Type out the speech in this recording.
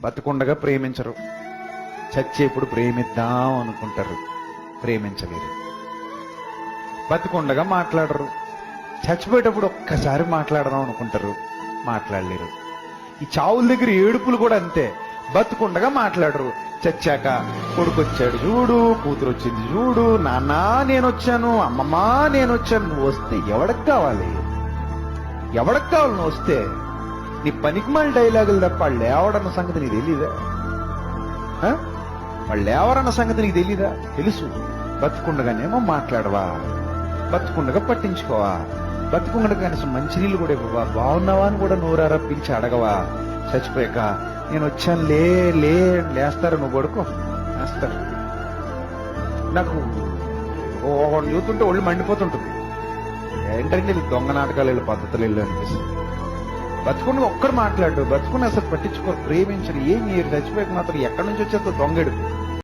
బతుకుండగా ప్రేమించరు, చచ్చేప్పుడు ప్రేమిద్దాం అనుకుంటారు, ప్రేమించలేరు. బతుకుండగా మాట్లాడరు, చచ్చిపోయేటప్పుడు ఒక్కసారి మాట్లాడదాం అనుకుంటారు, మాట్లాడలేరు. ఈ చావుల దగ్గర ఏడుపులు కూడా అంతే. బతుకుండగా మాట్లాడరు, చచ్చాక కొడుకు వచ్చాడు చూడు, కూతురు వచ్చింది చూడు, నాన్న నేనొచ్చాను, అమ్మమ్మ నేనొచ్చాను. నువ్వు వస్తే ఎవడికి కావాలి? ఎవడికి కావాలి నువ్వు వస్తే? నీ పనికిమాల డైలాగులు తప్ప వాళ్ళు లేవడన్న సంగతి నీకు తెలీదా? వాళ్ళు లేవరన్న సంగతి నీకు తెలీదా? తెలుసు. బతుకుండగానేమో మాట్లాడవా, బతుకుండగా పట్టించుకోవా, బతుకుండగా కనీసం మంచినీళ్ళు కూడా ఇవ్వవా, బాగున్నావా అని కూడా నోరారా పిలిచి అడగవా. చచ్చిపోయాక నేను వచ్చాను లేస్తారు, నువ్వు పడుకో లేస్తారు. నాకు ఒకటి చూస్తుంటే ఒళ్ళు మండిపోతుంటుంది. ఏంటంటే ఇది దొంగ నాటకాలు వెళ్ళి పద్ధతులు వెళ్ళు అనిపిస్తుంది. బతుకున్న ఒక్కడు మాట్లాడు, బతుకున్న అసలు పట్టించుకోరు, ప్రేమించరు, ఏం చేయరు. చచ్చిపోయాక మాత్రం ఎక్కడి నుంచి వచ్చేస్తా దొంగడు.